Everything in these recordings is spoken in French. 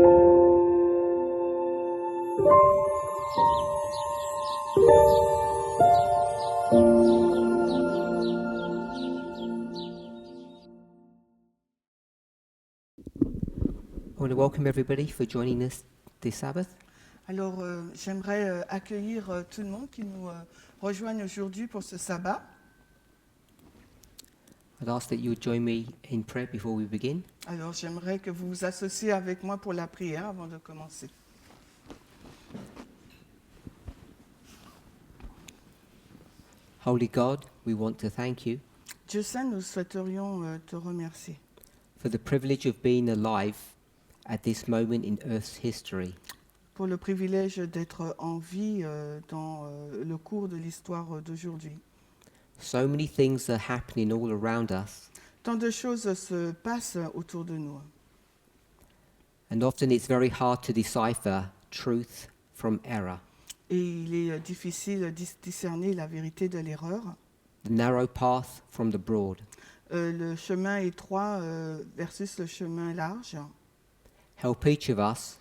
I want to welcome everybody for joining us this Sabbath. Alors, j'aimerais accueillir tout le monde qui nous rejoigne aujourd'hui pour ce sabbat. I'd ask that you would join me in prayer before we begin. Alors, j'aimerais que vous vous associez avec moi pour la prière avant de commencer. Holy God, we want to thank you Dieu saint, nous souhaiterions te remercier for the privilege of being alive at this moment in Earth's history. pour le privilège d'être en vie dans le cours de l'histoire d'aujourd'hui. So many things are happening all around us, Tant de choses se passent autour de nous. and often it's very hard to decipher truth from error, Et il est difficile de discerner la vérité de l'erreur, the narrow path from the broad. le chemin étroit versus le chemin large. Help each of us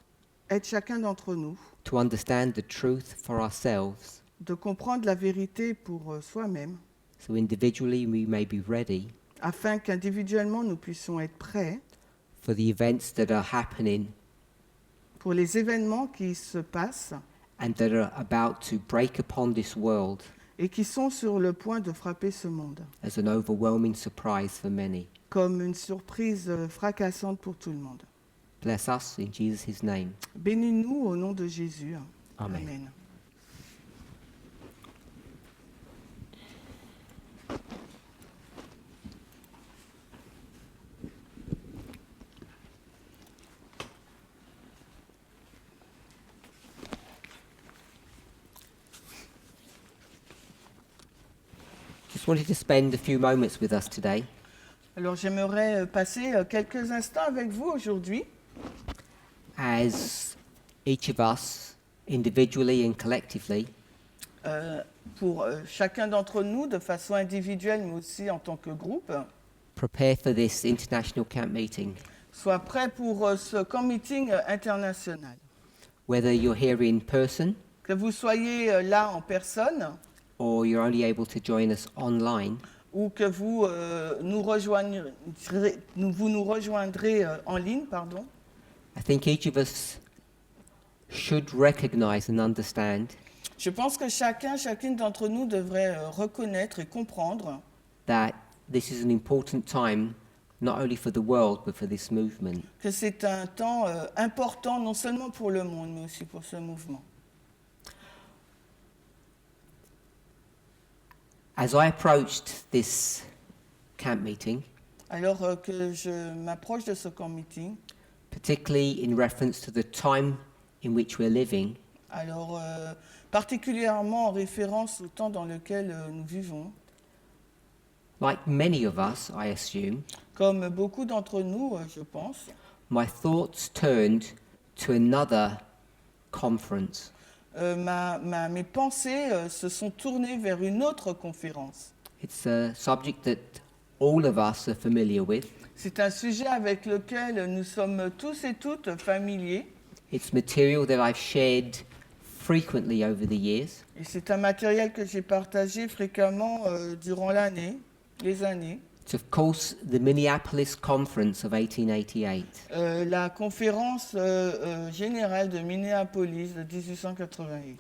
Aide chacun d'entre nous to understand the truth for ourselves, de comprendre la vérité pour soi-même, so individually we may be ready afin qu'individuellement nous puissions être prêts for the events that are happening pour les événements qui se passent and that are about to break upon this world et qui sont sur le point de frapper ce monde, as an overwhelming surprise for many. comme une surprise fracassante pour tout le monde. Bless us in Jesus' name. Bénis-nous au nom de Jésus. Amen. Amen. Just wanted to spend a few moments with us today Alors j'aimerais passer quelques instants avec vous aujourd'hui as each of us, individually and collectively, pour chacun d'entre nous de façon individuelle mais aussi en tant que groupe, prepare for this international camp meeting. soit prêt pour ce camp meeting international. Whether you're here in person Que vous soyez là en personne or you're only able to join us online, ou que vous nous rejoindrez en ligne, pardon. I think each of us should recognize and understand Je pense que chacune d'entre nous devrait reconnaître et comprendre that this is an important time not only for the world but for this movement. que c'est un temps important non seulement pour le monde mais aussi pour ce mouvement. As I approached this camp meeting, Alors que je m'approche de ce camp meeting, particularly in reference to the time in which we're living, alors particulièrement en référence au temps dans lequel nous vivons, like many of us, I assume, comme beaucoup d'entre nous, je pense, my thoughts turned to another conference. mes pensées se sont tournées vers une autre conférence. It's a subject that all of us are familiar with. C'est un sujet avec lequel nous sommes tous et toutes familiers. It's material that I've shared frequently over the years. Et c'est un matériel que j'ai partagé fréquemment durant les années. It's of course the Minneapolis Conference of 1888. La conférence générale de Minneapolis de 1888.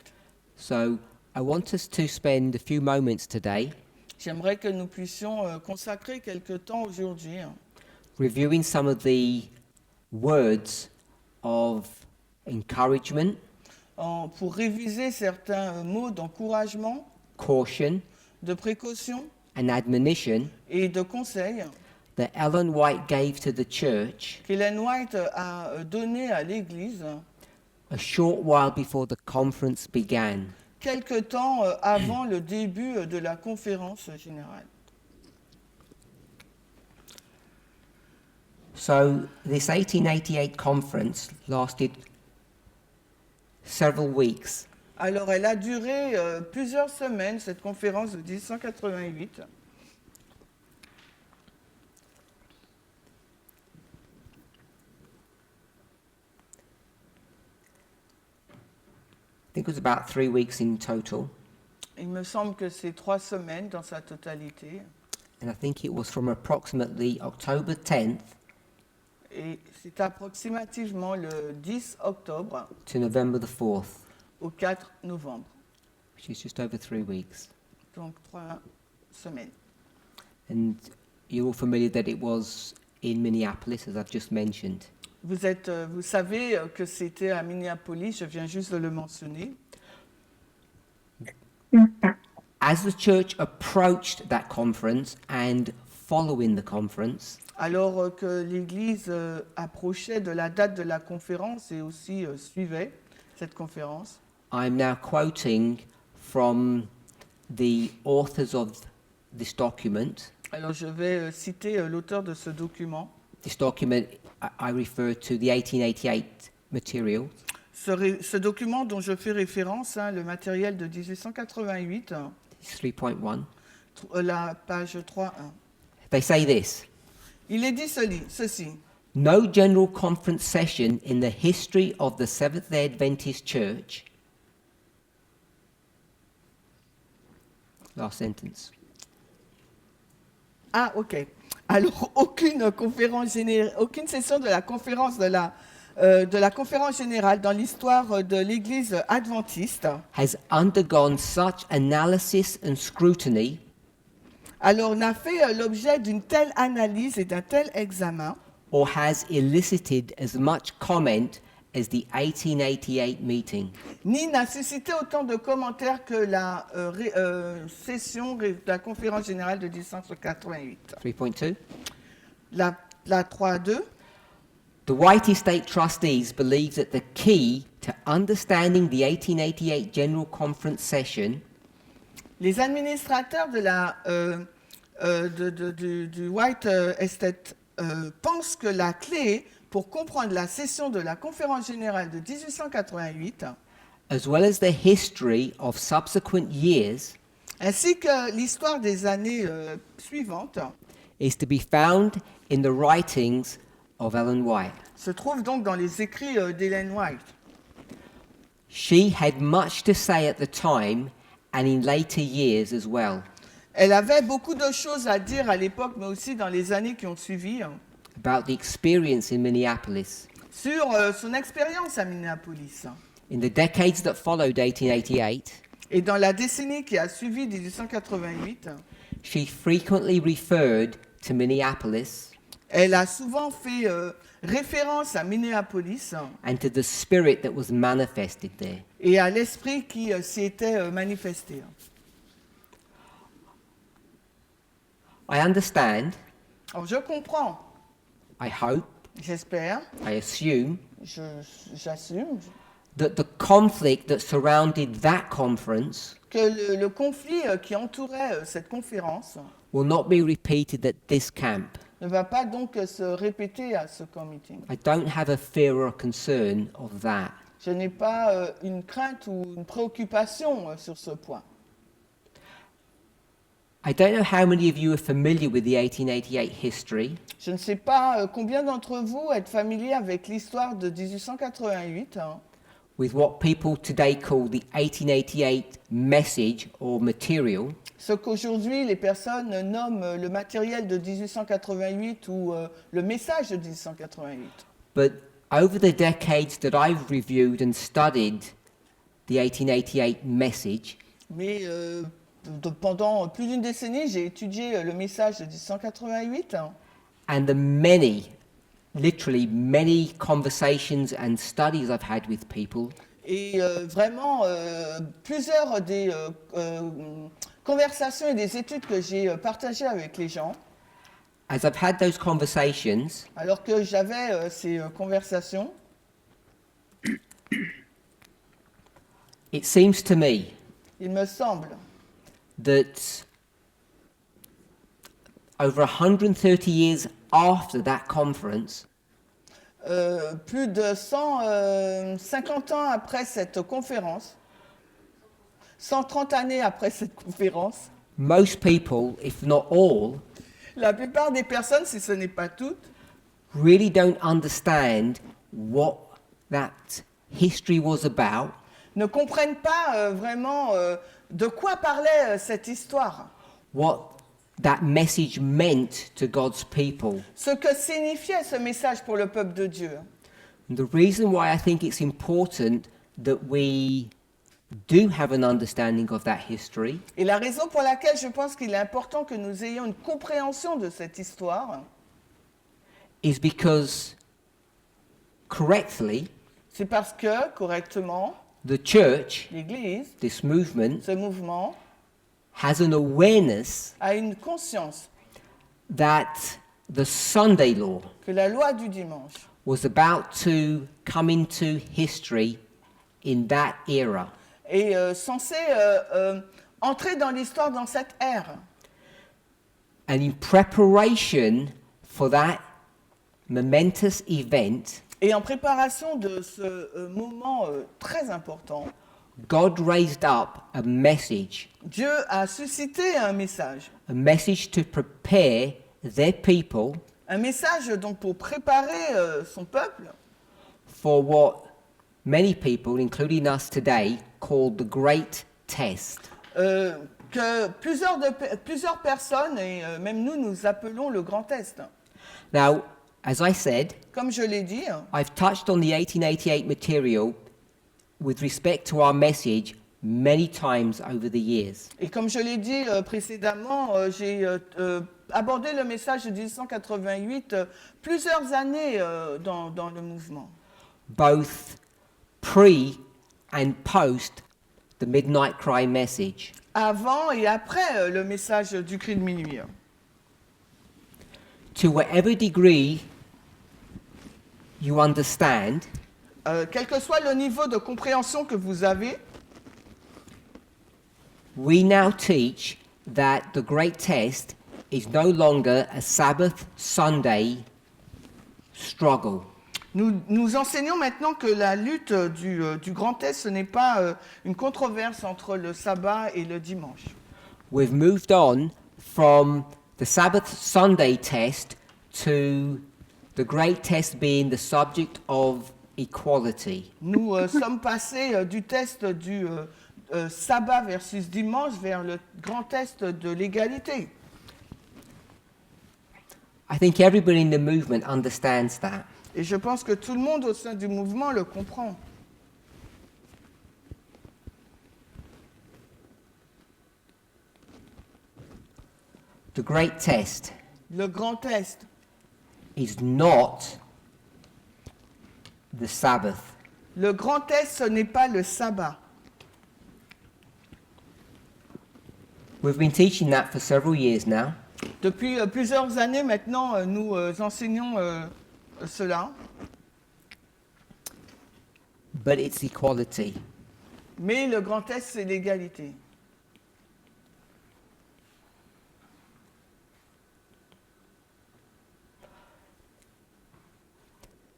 So I want us to spend a few moments today J'aimerais que nous puissions consacrer quelque temps aujourd'hui reviewing some of the words of encouragement, pour réviser certains mots d'encouragement, caution, de précaution and admonition et de conseil that Ellen White gave to the church qu'Ellen White a donné à l'Église a short while before the conference began. quelque temps avant le début de la conférence générale. So this 1888 conference lasted several weeks. Alors, elle a duré plusieurs semaines, cette conférence de 1888. think it was about 3 weeks in total. Il me semble que c'est 3 semaines dans sa totalité. And I think it was from approximately October 10th Et c'est approximativement le 10 octobre to November the 4th, au 4 novembre. which is just over 3 weeks. Donc 3 semaines. And you're all familiar that it was in Minneapolis, as I've just mentioned. Vous savez que c'était à Minneapolis, je viens juste de le mentionner. As the church approached that conference and following the conference, Alors que l'Église approchait de la date de la conférence et aussi suivait cette conférence, I'm now quoting from the authors of this document. alors je vais citer l'auteur de ce document. This document, I refer to the 1888 material. Ce document dont je fais référence, le matériel de 1888, 3.1. La page 3.1. They say this: Il est dit ceci. no general conference session in the history of the Seventh-day Adventist Church. Last sentence. Ah, ok. Alors, aucune session de la conférence de la conférence générale dans l'histoire de l'Église adventiste Has undergone such analysis and scrutiny alors n'a fait l'objet d'une telle analyse et d'un tel examen or has elicited as much comment as the 1888 meeting. ni n'a suscité autant de commentaires que la session de la conférence générale de 1888. 3.2. La 3.2. The White Estate trustees believe that the key to understanding the 1888 General Conference session Les administrateurs du White Estate pensent que la clé pour comprendre la session de la conférence générale de 1888, as well as the history of subsequent years, ainsi que l'histoire des années suivantes, is to be found in the writings of Ellen White. se trouve donc dans les écrits d'Ellen White. She had much to say at the time and in later years as well Elle avait beaucoup de choses à dire à l'époque, mais aussi dans les années qui ont suivi, about the experience in Minneapolis. sur son expérience à Minneapolis. In the decades that followed 1888, Et dans la décennie qui a suivi 1888, she frequently referred to Minneapolis elle a souvent fait référence à Minneapolis and to the spirit that was manifested there. et à l'esprit qui s'y était manifesté. I understand, Alors je comprends, I hope, j'espère, I assume j'assume that the conflict that surrounded that conference que le conflit qui entourait cette conférence will not be repeated at this camp. ne va pas donc se répéter à ce camp meeting. I don't have a fear or a concern of that. Je n'ai pas une crainte ou une préoccupation sur ce point. I don't know how many of you are familiar with the 1888 history, Je ne sais pas combien d'entre vous êtes familiers avec l'histoire de 1888, with what people today call the 1888 message or material, ce qu'aujourd'hui les personnes nomment le matériel de 1888 ou le message de 1888. but over the decades that I've reviewed and studied the 1888 message, Mais pendant plus d'une décennie, j'ai étudié le message de 1888 and the literally many conversations and studies I've had with people, et vraiment plusieurs des conversations et des études que j'ai partagées avec les gens, as I've had those conversations, alors que j'avais ces conversations, it seems to me il me semble that over 130 years after that conference, plus de 150 ans après cette conférence, 130 années après cette conférence, most people, if not all, la plupart des personnes, si ce n'est pas toutes, really don't understand what that history was about ne comprennent pas vraiment de quoi parlait cette histoire, what that message meant to God's people. ce que signifiait ce message pour le peuple de Dieu. And the reason why I think it's important that we do have an understanding of that history Et la raison pour laquelle je pense qu'il est important que nous ayons une compréhension de cette histoire, is because, correctly, c'est parce que, correctement, the church, l'Église, this movement, ce mouvement, has an awareness a une conscience that the Sunday law que la loi du dimanche was about to come into history in that era. est censée entrer dans l'histoire dans cette ère. And in preparation for that momentous event, Et en préparation de ce moment très important, God raised up a message Dieu a suscité un message to prepare their people un message donc pour préparer son peuple for what many people, including us today, call the Great Test. que plusieurs personnes, et même nous appelons le Grand Test. Now, as I said, Comme je l'ai dit, I've touched on the 1888 material with respect to our message many times over the years. et comme je l'ai dit précédemment, j'ai abordé le message de 1888 plusieurs années dans le mouvement, Both pre and post the Midnight Cry message. avant et après le message du cri de minuit. To whatever degree you understand, Quel que soit le niveau de compréhension que vous avez, we now teach that the Great Test is no longer a Sabbath Sunday struggle. nous enseignons maintenant que la lutte du Grand Test, ce n'est pas une controverse entre le sabbat et le dimanche. We've moved on from the Sabbath Sunday test to the Great Test being the subject of equality. Nous sommes passés du test du sabbat versus dimanche vers le grand test de l'égalité. I think everybody in the movement understands that. Et je pense que tout le monde au sein du mouvement le comprend. The Great Test Le grand test is not the Sabbath. Le grand test, ce n'est pas le sabbat. We've been teaching that for several years now. Depuis plusieurs années maintenant, nous enseignons cela, But it's equality. mais le grand test, c'est l'égalité.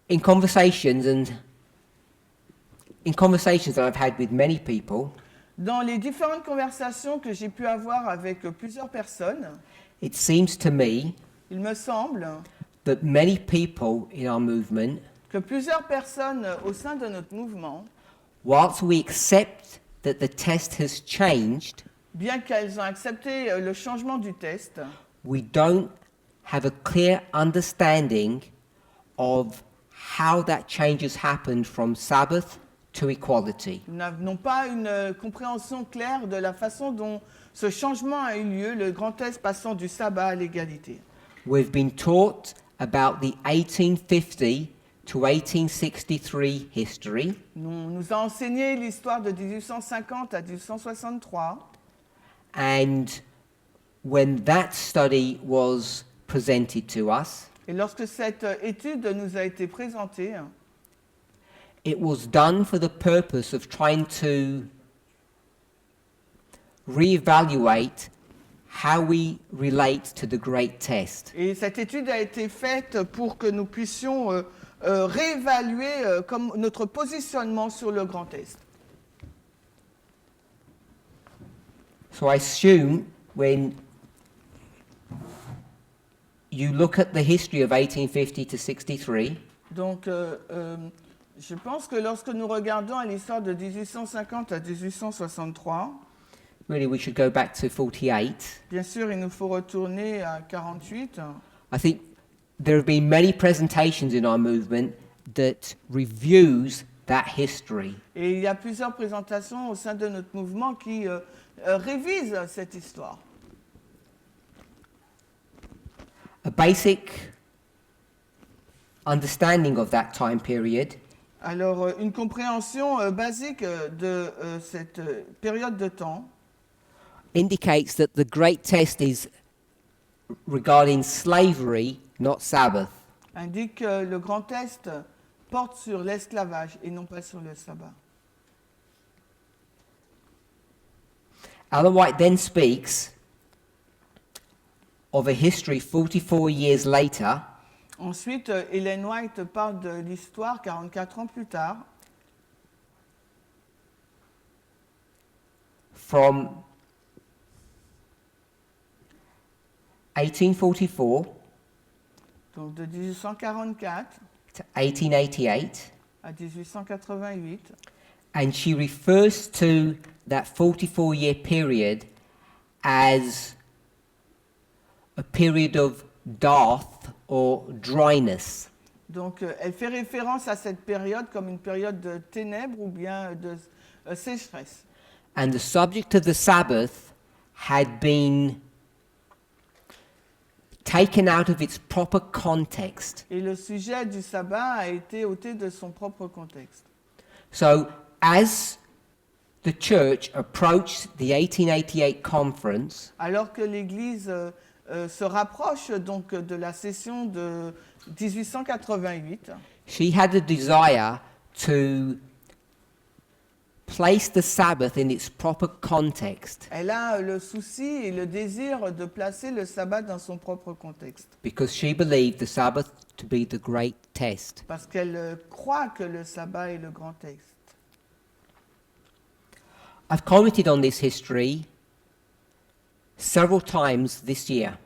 In conversations that I've had with many people, Dans les différentes conversations que j'ai pu avoir avec plusieurs personnes, it seems to me il me semble that many people in our movement, que plusieurs personnes au sein de notre mouvement, whilst we accept that the test has changed, bien qu'elles ont accepté le changement du test, we don't have a clear understanding of how that change has happened from Sabbath to equality. nous n'avons pas une compréhension claire de la façon dont ce changement a eu lieu, le grand test passant du sabbat à l'égalité. We've been taught about the 1850 to 1863 history, On nous a enseigné l'histoire de 1850 à 1863, and when that study was presented to us, et lorsque cette étude nous a été présentée, it was done for the purpose of trying to reevaluate how we relate to the great test. et cette étude a été faite pour que nous puissions réévaluer comme notre positionnement sur le grand test. So I assume when you look at the history of 1850 to 63, Donc, Je pense que lorsque nous regardons à l'histoire de 1850 à 1863, really we should go back to 48. bien sûr, il nous faut retourner à 48. I think there have been many presentations in our movement that reviews that history. Et il y a plusieurs présentations au sein de notre mouvement qui révisent cette histoire. A basic understanding of that time period Alors, une compréhension basique de cette période de temps indicates that the great test is regarding slavery, not Sabbath. indique que le grand test porte sur l'esclavage et non pas sur le sabbat. Ellen White then speaks of a history 44 years later Ensuite, Ellen White parle de l'histoire 44 ans plus tard, from 1844 donc de 1844 to 1888, à 1888, and she refers to that 44-year period as a period of dearth or dryness. Donc, elle fait référence à cette période comme une période de ténèbres ou bien de sécheresse. And the subject of the Sabbath had been taken out of its proper context. Et le sujet du sabbat a été ôté de son propre contexte. So, as the church approached the 1888 conference, Alors que l'Église se rapproche donc de la session de 1888, she had a desire to place the Sabbath in its proper context elle a le souci et le désir de placer le sabbat dans son propre contexte. because she believed the Sabbath to be the great test. Parce qu'elle croit que le sabbat est le grand texte. I've commented on this history several times this year.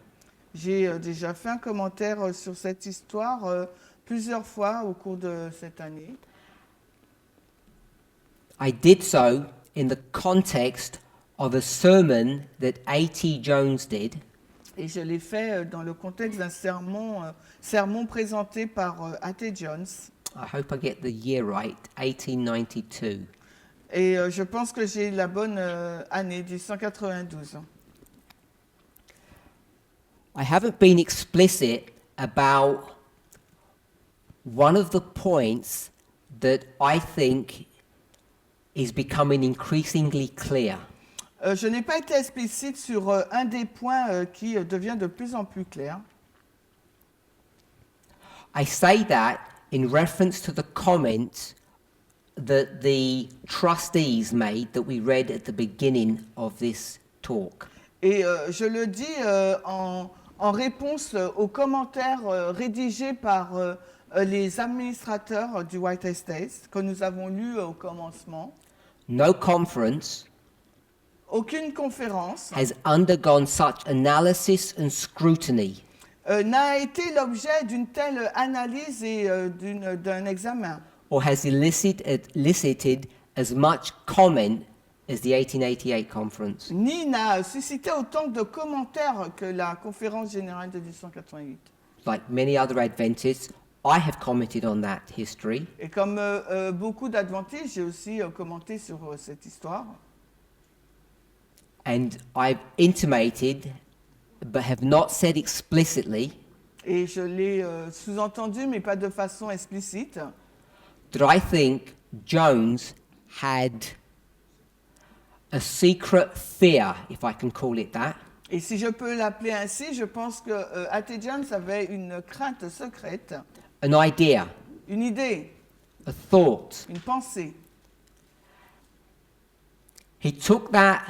J'ai déjà fait un commentaire sur cette histoire plusieurs fois au cours de cette année. I did so in the context of a sermon that A.T. Jones did Et je l'ai fait dans le contexte d'un sermon présenté par A.T. Jones. I hope I get the year right, 1892. Et je pense que j'ai la bonne année, 1892. I haven't been explicit about one of the points that I think is becoming increasingly clear. Je n'ai pas été explicite sur un des points qui devient de plus en plus clair. I say that in reference to the comment that the trustees made that we read at the beginning of this talk. Et je le dis en réponse aux commentaires rédigés par les administrateurs du White Estate que nous avons lus au commencement. No conference Aucune conférence has undergone such analysis and scrutiny n'a été l'objet d'une telle analyse et d'un examen, or has elicited as much comment as the 1888 conference. ni n'a suscité autant de commentaires que la conférence générale de 1888. Like many other Adventists, I have commented on that history, Et comme beaucoup d'adventistes, j'ai aussi commenté sur cette histoire. and I've intimated, but have not said explicitly, Et je l'ai sous-entendu, mais pas de façon explicite, that I think Jones had a secret fear, if I can call it that, et si je peux l'appeler ainsi, je pense que A.T. Jones avait une crainte secrète, an idea, une idée, a thought. une pensée. He took that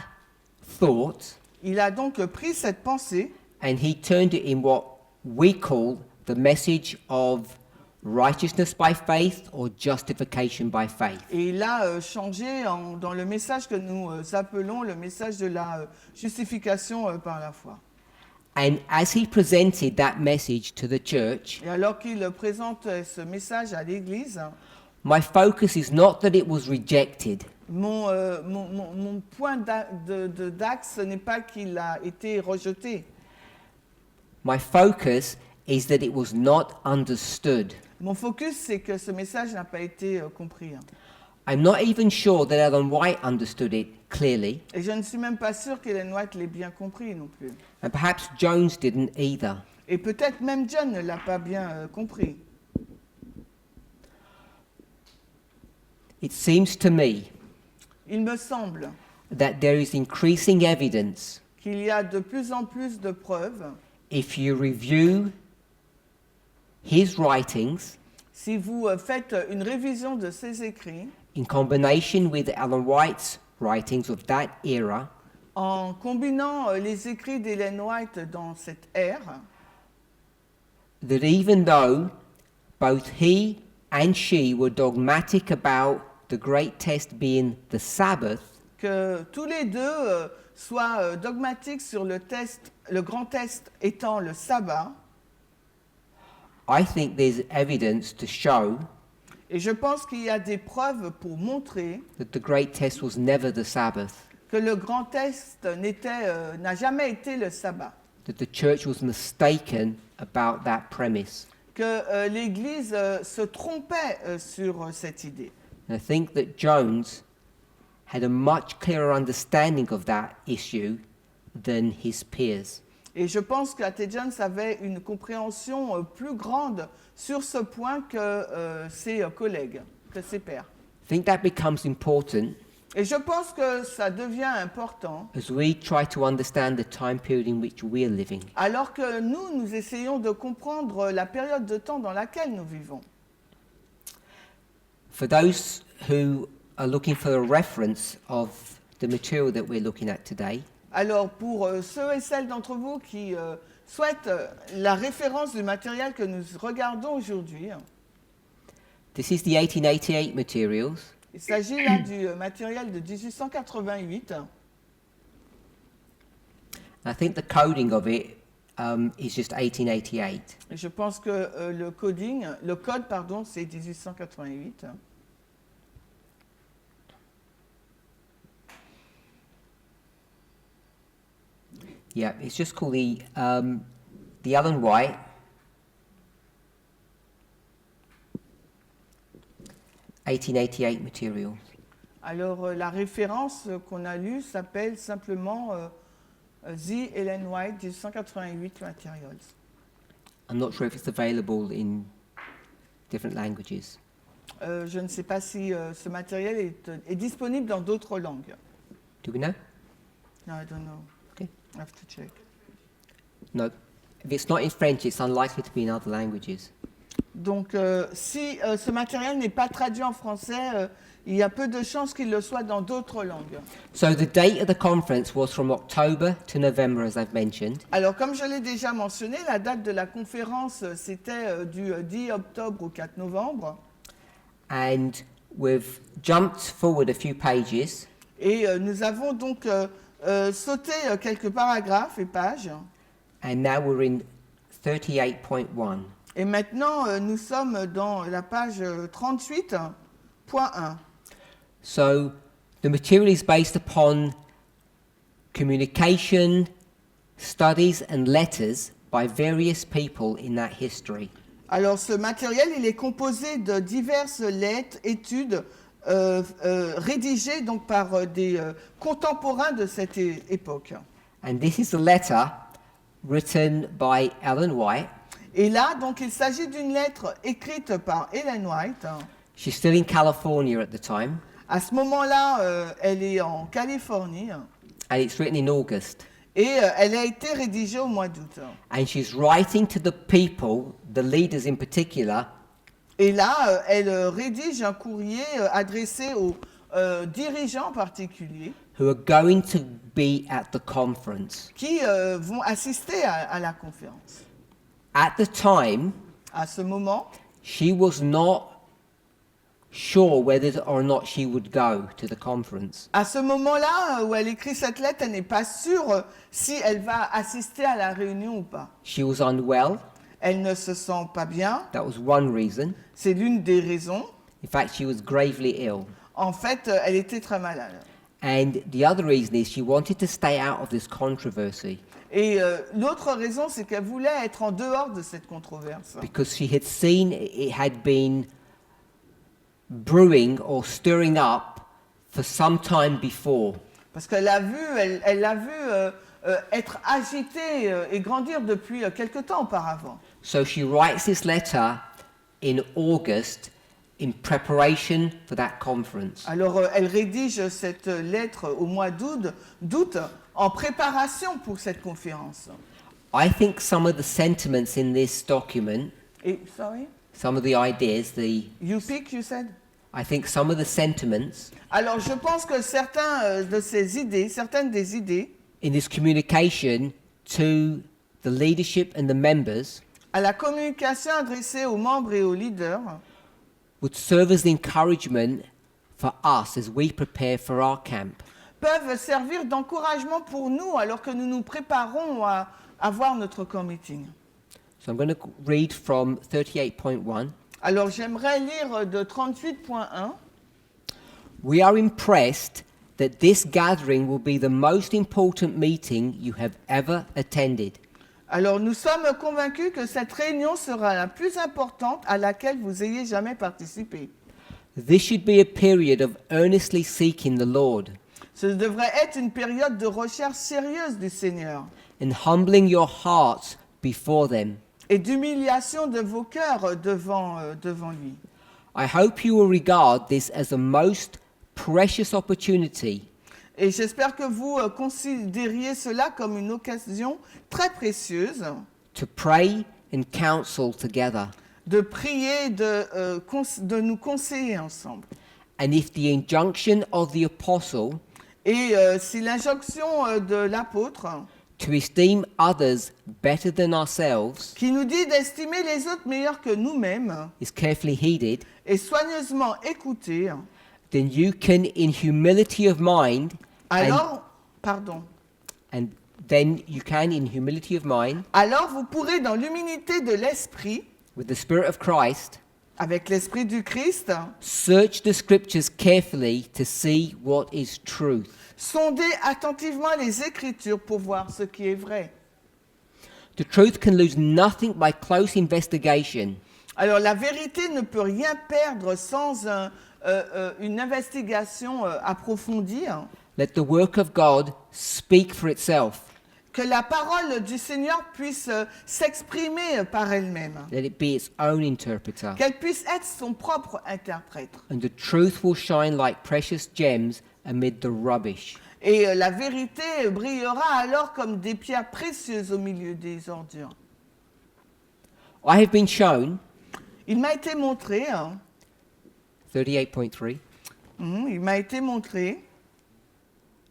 thought Il a donc pris cette pensée and he turned it in what we call the message of righteousness by faith or justification by faith. et il l'a changé dans le message que nous appelons le message de la justification par la foi. And as he presented that message to the church, Et alors qu'il présente ce message à l'Église, My focus is not that it was rejected, Mon point d'axe n'est pas qu'il a été rejeté. my focus is that it was not understood. Mon focus, c'est que ce message n'a pas été compris. I'm not even sure that Ellen White understood it clearly, Et je ne suis même pas sûre qu'Ellen White l'ait bien compris non plus. and perhaps Jones didn't either. Et peut-être même John ne l'a pas bien compris. It seems to me Il me semble that there is increasing evidence, qu'il y a de plus en plus de preuves. if you review his writings Si vous faites une révision de ses écrits, in combination with Ellen White's writings of that era, en combinant les écrits d'Ellen White dans cette ère, that even though both he and she were dogmatic about the great test being the Sabbath, que tous les deux soient dogmatiques sur le grand test étant le sabbat, I think there's evidence to show et je pense qu'il y a des preuves pour montrer that the great test was never the Sabbath, que le grand test n'a jamais été le sabbat, that the church was mistaken about that premise. que l'Église se trompait sur cette idée. And I think that Jones had a much clearer understanding of that issue than his peers. Et je pense que A.T. Jones avait une compréhension plus grande sur ce point que ses collègues, que ses pairs. I think that becomes important Et je pense que ça devient important as we try to understand the time period in which we are living. alors que nous essayons de comprendre la période de temps dans laquelle nous vivons. For those who are looking for a reference of the material that we're looking at today, Alors pour ceux et celles d'entre vous qui souhaitent la référence du matériel que nous regardons aujourd'hui, this is the 1888 materials. il s'agit là du matériel de 1888. I think the coding of it is just 1888. Et je pense que le code, c'est 1888. Yeah, it's just called the Ellen White 1888 material. Alors la référence qu'on a lue s'appelle simplement The Ellen White 1888 Materials. I'm not sure if it's available in different languages. Je ne sais pas si ce matériel est disponible dans d'autres langues. Do we know? No, I don't know. Okay. I have to check. No. If it's not in French, it's unlikely to be in other languages. Donc si ce matériel n'est pas traduit en français, il y a peu de chances qu'il le soit dans d'autres langues. So the date of the conference was from October to November, as I've mentioned. Alors comme je l'ai déjà mentionné, la date de la conférence c'était du 10 octobre au 4 novembre. And we've jumped forward a few pages. Et nous avons donc sauté quelques paragraphes et pages. And now we're in 38.1. Et maintenant, nous sommes dans la page 38.1. So the material is based upon communication, studies and letters by various people in that history. Alors ce matériel, il est composé de diverses lettres, études rédigées donc par des contemporains de cette époque. And this is a letter written by Ellen White. Et là, donc, il s'agit d'une lettre écrite par Ellen White. She's still in California at the time, À ce moment-là, elle est en Californie and it's written in August. et elle a été rédigée au mois d'août. And she's writing to the people, the leaders in particular, Et là, elle rédige un courrier adressé aux dirigeants particuliers who are going to be at the conference. qui vont assister à la conférence. At the time, À ce moment, she was not sure whether or not she would go to the conference. à ce moment-là où elle écrit cette lettre, elle n'est pas sûre si elle va assister à la réunion ou pas. She was unwell. Elle ne se sent pas bien, That was one reason. c'est l'une des raisons. In fact, she was gravely ill. En fait, elle était très malade. And the other reason is she wanted to stay out of this controversy Et l'autre raison, c'est qu'elle voulait être en dehors de cette controverse. because she had seen it had been brewing or stirring up for some time before. Parce qu'elle a vu, elle l'a vu être agitée et grandir depuis quelque temps auparavant. So she writes this letter in August in preparation for that conference. Alors, elle rédige cette lettre au mois d'août en préparation pour cette conférence. I think some of the sentiments in this document, Et, sorry? some of the ideas, You pick, you said? I think some of the sentiments Alors, je pense que certaines des idées, in this communication to the leadership and the members à la communication adressée aux membres et aux leaders, would serve as the encouragement for us as we prepare for our camp. peuvent servir d'encouragement pour nous alors que nous nous préparons à avoir notre camp meeting. So I'm going to read from 38.1. Alors, j'aimerais lire de 38.1. We are impressed that this gathering will be the most important meeting you have ever attended. Alors, nous sommes convaincus que cette réunion sera la plus importante à laquelle vous ayez jamais participé. This should be a period of earnestly seeking the Lord Ce devrait être une période de recherche sérieuse du Seigneur and humbling your hearts before them. et d'humiliation de vos cœurs devant lui. I hope you will regard this as a most precious opportunity Et j'espère que vous considériez cela comme une occasion très précieuse to pray and counsel together. de prier, de nous conseiller ensemble. And if the injunction of the apostle Et si l'injonction de l'apôtre, to esteem others better than ourselves qui nous dit d'estimer les autres meilleurs que nous-mêmes, is carefully heeded, est soigneusement écoutée, then you can, in humility of mind, alors vous pourrez dans l'humilité de l'esprit, with the Spirit of Christ, avec l'esprit du Christ, search the scriptures carefully to see what is truth. sonder attentivement les Écritures pour voir ce qui est vrai. The truth can lose nothing by close investigation. Alors la vérité ne peut rien perdre sans une investigation approfondie. Let the work of God speak for itself. Que la parole du Seigneur puisse s'exprimer par elle-même. Let it be its own interpreter. Qu'elle puisse être son propre interprète. And the truth will shine like precious gems amid the rubbish. Et la vérité brillera alors comme des pierres précieuses au milieu des ordures. I have been shown, Il m'a été montré, 38.3, il m'a été montré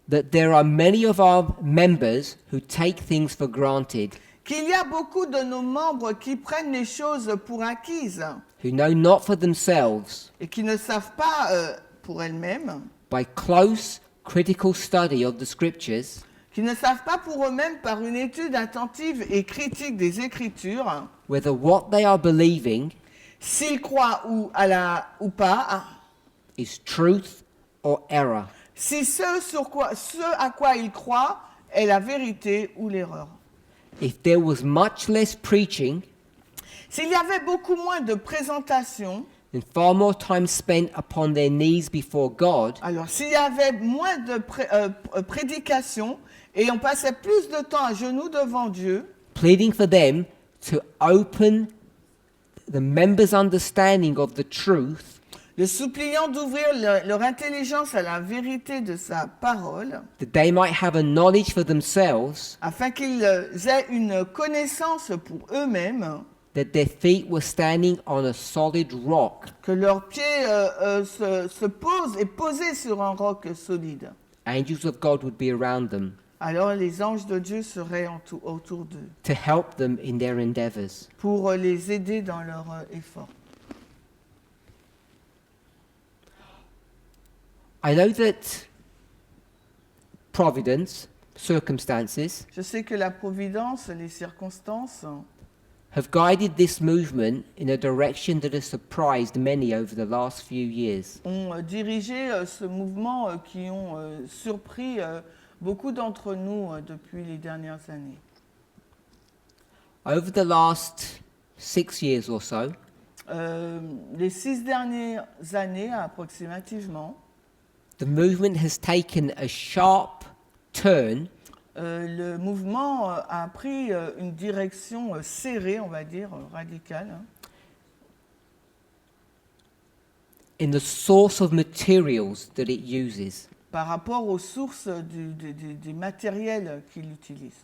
that there are many of our members who take things for granted, qu'il y a beaucoup de nos membres qui prennent les choses pour acquises who know not for themselves, et qui ne savent pas pour elles-mêmes, by close critical study of the scriptures, qui ne savent pas pour eux-mêmes par une étude attentive et critique des Écritures, whether what they are believing s'ils croient ou pas, is truth or error. si ce à quoi ils croient est la vérité ou l'erreur. If there was much less preaching S'il y avait beaucoup moins de présentations, and far more time spent upon their knees before God, alors s'il y avait moins de prédications et on passait plus de temps à genoux devant Dieu, pleading for them to open the members' understanding of the truth, le suppliant d'ouvrir leur intelligence à la vérité de sa parole, that they might have a knowledge for themselves, afin qu'ils aient une connaissance pour eux-mêmes, that their feet were standing on a solid rock, que leurs pieds se posent et posés sur un roc solide. angels of God would be around them Alors les anges de Dieu seraient autour d'eux to help them in their endeavors. pour les aider dans leur effort. I know that providence, circumstances, Je sais que la providence, les circonstances have guided this movement in a direction that has surprised many over the last few years. ont dirigé ce mouvement qui ont surpris beaucoup d'entre nous depuis les dernières années. Over the last 6 years or so, Les 6 dernières années approximativement, the movement has taken a sharp turn le mouvement a pris une direction serrée, on va dire, radicale, hein, in the source of materials that it uses. par rapport aux sources des matériels qu'il utilise.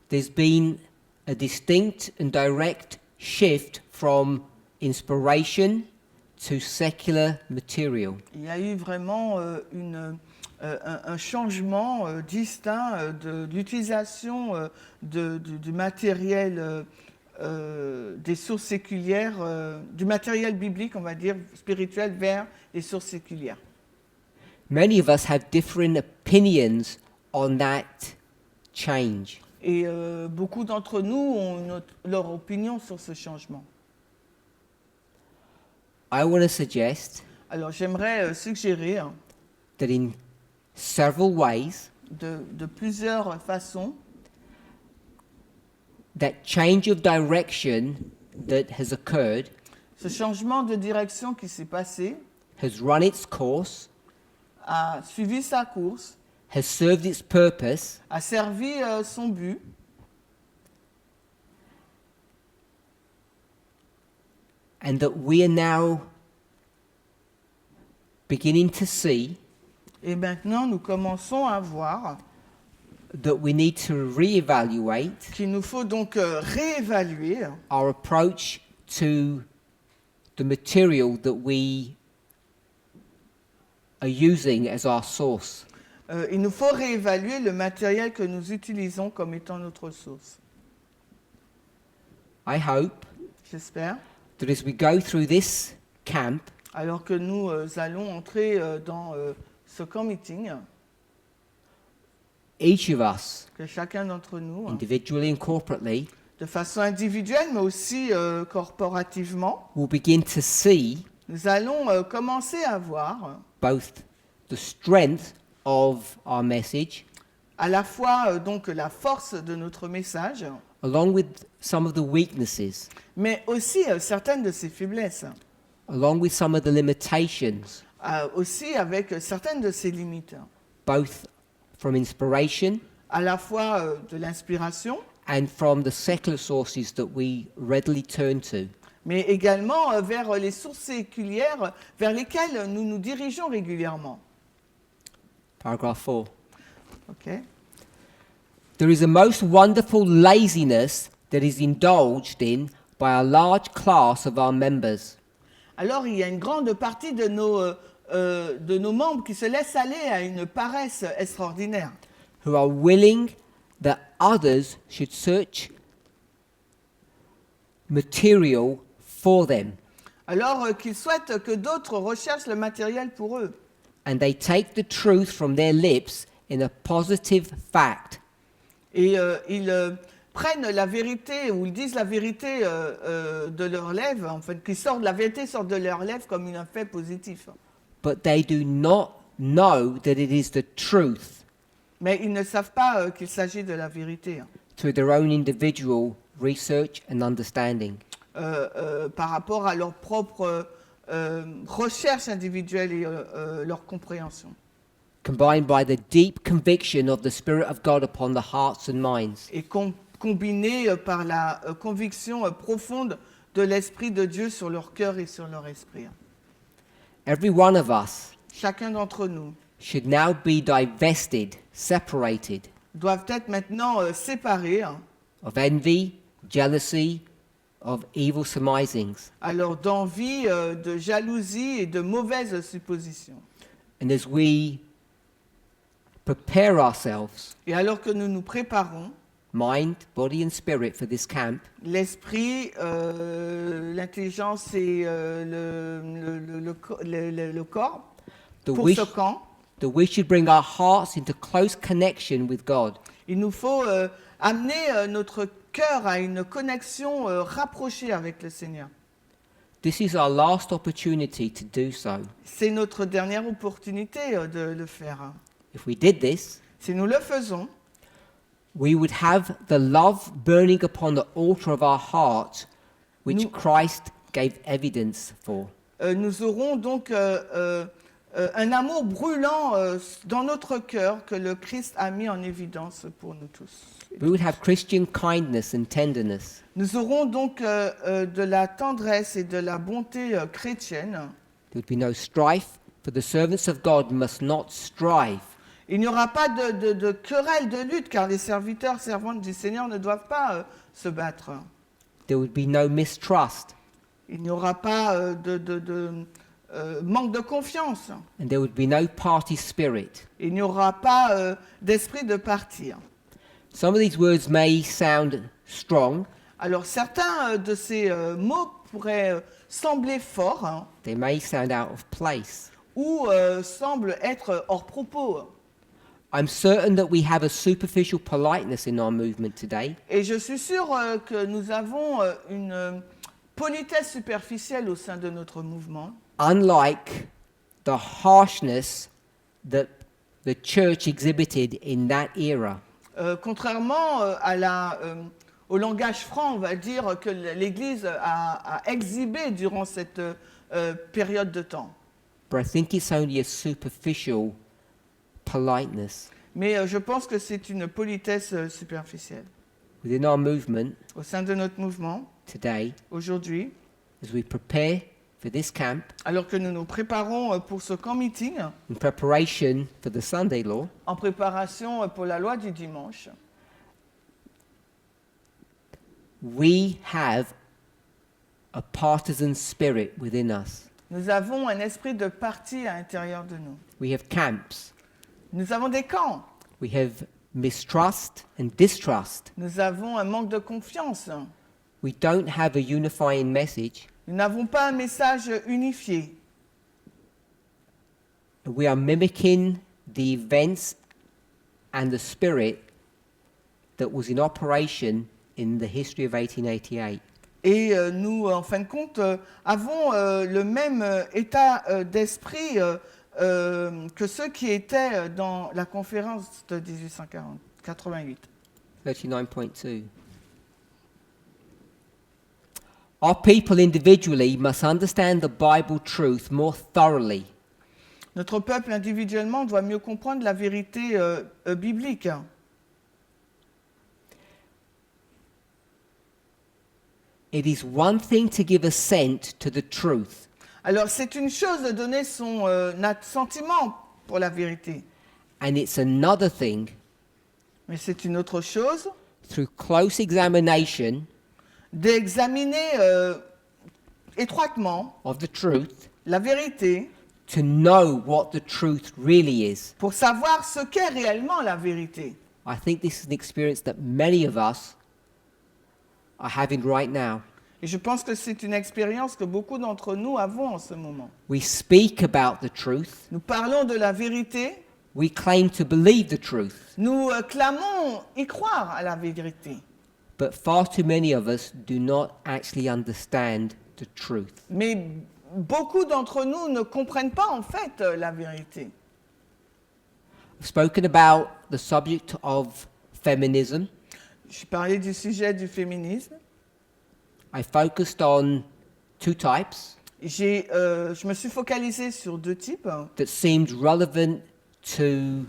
There's been a distinct and direct shift from inspiration to secular material. Il y a eu vraiment un changement distinct de l'utilisation du matériel des sources séculières, du matériel biblique, on va dire, spirituel, vers les sources séculières. Many of us have different opinions on that change. Et beaucoup d'entre nous ont leur opinion sur ce changement. I want to suggest Alors j'aimerais suggérer that in several ways, de plusieurs façons that change of direction that has occurred ce changement de direction qui s'est passé has run its course, a suivi sa course, has served its purpose, a servi son but, and that we are now beginning to see et maintenant nous commençons à voir that we need to reevaluate qu'il nous faut donc réévaluer our approach to the material that we are using as our source. Il nous faut réévaluer le matériel que nous utilisons comme étant notre source. I hope J'espère. that as we go through this camp, Alors que nous allons entrer dans ce camp meeting, each of us, que chacun d'entre nous, individually and corporately, de façon individuelle mais aussi corporativement, will begin to see nous allons commencer à voir both the strength of our message à la fois donc la force de notre message, along with some of the weaknesses, mais aussi certaines de ses faiblesses, along with some of the limitations, aussi avec certaines de ses limites, both from inspiration à la fois de l'inspiration, and from the secular sources that we readily turn to. mais également vers les sources séculières vers lesquelles nous nous dirigeons régulièrement. Paragraph 4. Okay. There is a most wonderful laziness that is indulged in by a large class of our members, Alors, il y a une grande partie de nos membres qui se laissent aller à une paresse extraordinaire, who are willing that others should search material for them, alors qu'ils souhaitent que d'autres recherchent le matériel pour eux. and they take the truth from their lips in a positive fact, Et ils prennent la vérité, ou ils disent la vérité de leurs lèvres, en fait, la vérité sort de leurs lèvres comme un fait positif. but they do not know that it is the truth Mais ils ne savent pas qu'il s'agit de la vérité, through their own individual research and understanding. par rapport à leur propre recherche individuelle et leur compréhension. Combined by the deep conviction of the Spirit of God upon the hearts and minds. Et combiné par la conviction profonde de l'Esprit de Dieu sur leur cœur et sur leur esprit. Every one of us Chacun d'entre nous should now be divested, separated doivent être maintenant séparés of envy, jealousy, of evil surmisings. alors d'envie, de jalousie et de mauvaises suppositions. And as we prepare ourselves, Et alors que nous nous préparons, mind, body and spirit, for this camp, l'esprit, l'intelligence et le corps, that pour we, ce camp, we should bring our hearts into close connection with God, il nous faut amener notre cœur à une connexion rapprochée avec le Seigneur. This is our last opportunity to do so. C'est notre dernière opportunité de le faire. If we did this, Si nous le faisons, we would have the love burning upon the altar of our heart, which Nous- Christ gave evidence for. nous aurons donc un amour brûlant dans notre cœur que le Christ a mis en évidence pour nous tous. We would have Christian kindness and tenderness. Nous aurons donc de la tendresse et de la bonté chrétienne. There would be no strife, for the servants of God must not strive. Il n'y aura pas de querelle, de lutte, car les serviteurs, servantes du Seigneur ne doivent pas se battre. There would be no mistrust, Il n'y aura pas manque de confiance. and there would be no party spirit. Il n'y aura pas d'esprit de partir. Some of these words may sound strong, Alors certains de ces mots pourraient sembler forts, hein, they may sound out of place. ou semblent être hors propos. I'm certain that we have a superficial politeness in our movement today, Et je suis sûr que nous avons une politesse superficielle au sein de notre mouvement, unlike the harshness that the church exhibited in that era. contrairement au langage franc, on va dire, que l'Église a exhibé durant cette période de temps. But I think it's only a superficial politeness. Mais je pense que c'est une politesse superficielle. Within our movement Au sein de notre mouvement, today, aujourd'hui, as we prepare for this camp, alors que nous nous préparons pour ce camp meeting, in preparation for the Sunday law, en préparation pour la loi du dimanche, we have a partisan spirit within us. nous avons un esprit de parti à l'intérieur de nous. We have camps. Nous avons des camps. We have mistrust and distrust. Nous avons un manque de confiance. We don't have a unifying message. Nous n'avons pas un message unifié. We are mimicking the events and the spirit that was in operation in the history of 1888. Et nous, en fin de compte, avons le même état d'esprit que ceux qui étaient dans la conférence de 1888. 39.2. Our people individually must understand the Bible truth more thoroughly. Notre peuple individuellement doit mieux comprendre la vérité biblique. It is one thing to give assent to the truth, Alors, c'est une chose de donner son sentiment pour la vérité, and it's another thing, mais c'est une autre chose through close examination d'examiner étroitement of the truth, la vérité to know what the truth really is. pour savoir ce qu'est réellement la vérité. I think this is an experience that many of us are having right now. Et je pense que c'est une expérience que beaucoup d'entre nous avons en ce moment. We speak about the truth, Nous parlons de la vérité, we claim to believe the truth, nous clamons y croire à la vérité. but far too many of us do not actually understand the truth. Mais beaucoup d'entre nous ne comprennent pas en fait la vérité. I've spoken about the subject of feminism. J'ai parlé du sujet du féminisme. I focused on two types Je me suis focalisée sur deux types that seemed relevant to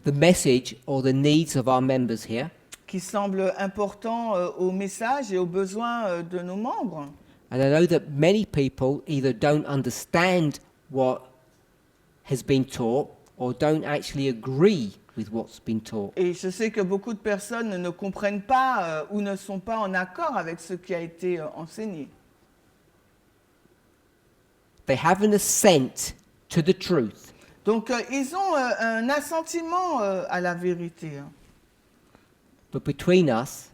the message or the needs of our members here. qui semblent importants au message et aux besoins de nos membres. And I know that many people either don't understand what has been taught or don't actually agree with what's been taught. Et je sais que beaucoup de personnes ne comprennent pas ou ne sont pas en accord avec ce qui a été enseigné. They have an assent to the truth, Donc ils ont un assentiment à la vérité. but between us,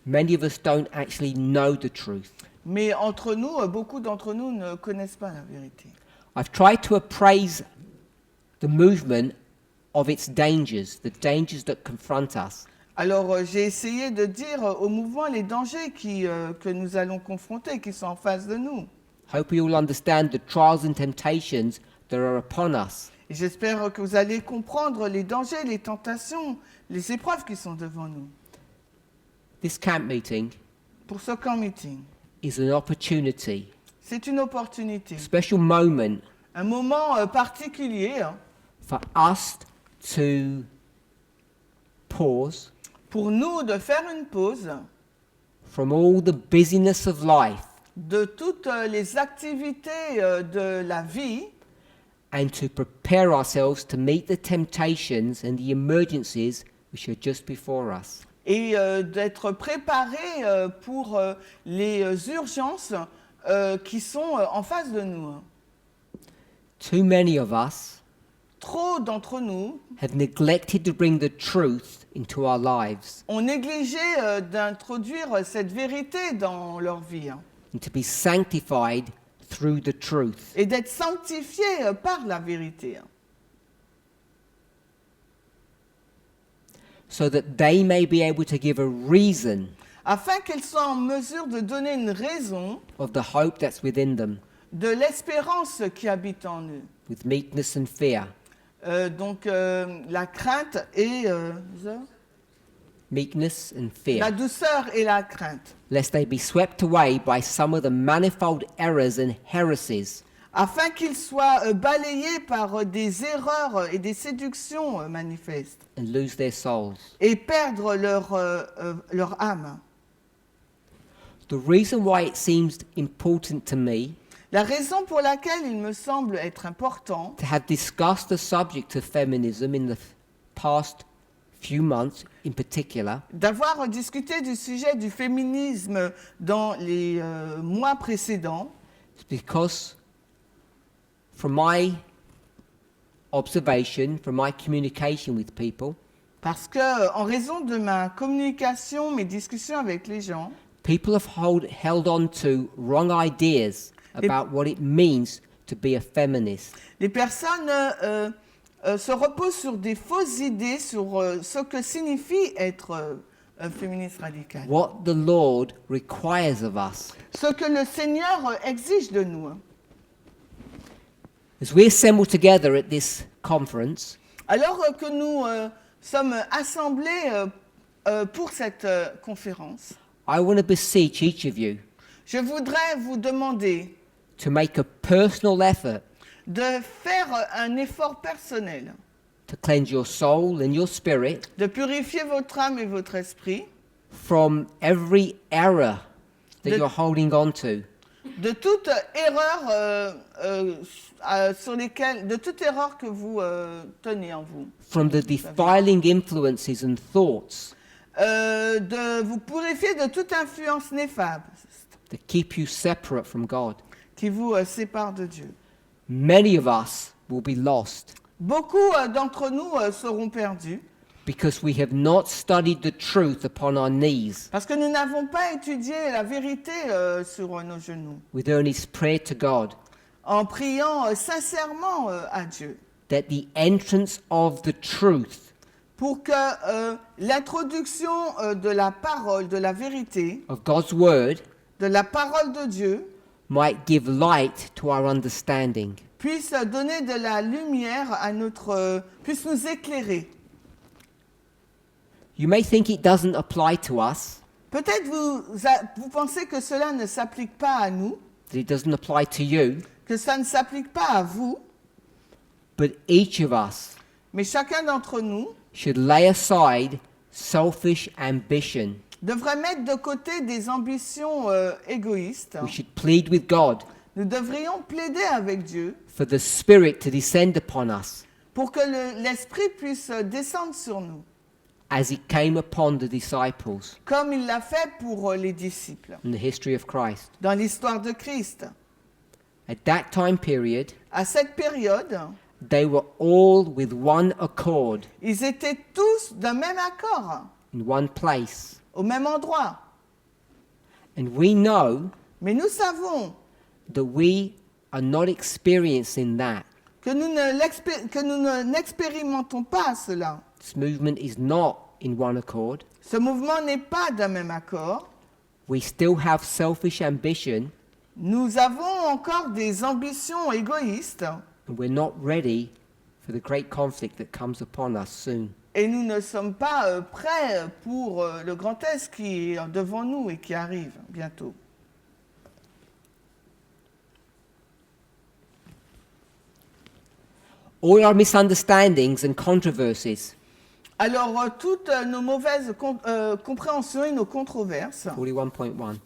many of us don't actually know the truth. Mais entre nous, beaucoup d'entre nous ne connaissent pas la vérité. I've tried to appraise the movement of its dangers, the dangers that confront us. Alors j'ai essayé de dire au mouvement les dangers que nous allons confronter, qui sont en face de nous. Hope we all understand the trials and temptations that are upon us. Et j'espère que vous allez comprendre les dangers, les tentations, les épreuves qui sont devant nous. This camp meeting Pour ce camp meeting, is an opportunity, c'est une opportunité, a special moment un moment particulier for us to pause pour nous de faire une pause from all the busyness of life de toutes les activités de la vie and to prepare ourselves to meet the temptations and the emergencies which are just before us. et d'être préparés pour les urgences qui sont en face de nous. Too many of us Trop d'entre nous have neglected to bring the truth into our lives ont négligé d'introduire cette vérité dans leur vie and to be sanctified through the truth. et d'être sanctifiés par la vérité, So that they may be able to give a reason afin qu'elles soient en mesure de donner une raison of the hope that's within them de l'espérance qui habite en eux. with meekness and fear. Donc la crainte et Meekness and la fear. douceur et la crainte, Lest they be swept away by some of the manifold errors and heresies afin qu'ils soient balayés par des erreurs et des séductions manifestes and lose their souls. et perdre leur âme. The reason why it seems important to me La raison pour laquelle il me semble être important to have discussed the subject of feminism in the past few months in particular d'avoir discuté du sujet du féminisme dans les mois précédents, is because from my observation, from my communication with people, parce que en raison de ma communication, mes discussions avec les gens, people have held on to wrong ideas about what it means to be a feminist. les personnes se reposent sur des fausses idées sur ce que signifie être féministe radical. What the Lord requires of us. Ce que le Seigneur exige de nous. As we assemble together at this conference, Alors que nous sommes assemblés pour cette conférence, I want to beseech each of you je voudrais vous demander to make a personal effort de faire un effort personnel, to cleanse your soul and your spirit de purifier votre âme et votre esprit from every error that De- you're holding on to. de toute erreur de toute erreur que vous tenez en vous, From the defiling influences and thoughts de vous purifier de toute influence néfaste that keep you separate from God. qui vous sépare de Dieu. Many of us will be lost Beaucoup d'entre nous seront perdus because we have not studied the truth upon our knees parce que nous n'avons pas étudié la vérité sur nos genoux, with earnest prayer to God en priant sincèrement à Dieu, that the entrance of the truth pour que l'introduction de la parole, de la vérité, of God's word de la parole de Dieu might give light to our understanding. puisse donner de la lumière à puisse nous éclairer. You may think it doesn't apply to us, Peut-être vous pensez que cela ne s'applique pas à nous, that it doesn't apply to you, que ça ne s'applique pas à vous, but each of us mais chacun d'entre nous should lay aside selfish ambition. devrait mettre de côté des ambitions égoïstes. We should plead with God Nous devrions plaider avec Dieu for the Spirit to descend upon us pour que l'Esprit puisse descendre sur nous, as it came upon the disciples comme il l'a fait pour les disciples in the history of Christ. dans l'histoire de Christ. At that time period, À cette période, they were all with one accord ils étaient tous d'un même accord, in one place. au même endroit. And we know Mais nous savons that we are not experiencing that que nous n'expérimentons pas cela. This movement is not in one accord. Ce mouvement n'est pas d'un même accord. We still have selfish ambition, Nous avons encore des ambitions égoïstes and we're not ready for the great conflict that comes upon us soon. et nous ne sommes pas prêts pour le grand test qui est devant nous et qui arrive bientôt. All our misunderstandings and controversies, Alors, toutes nos mauvaises compréhensions et nos controverses 41.1,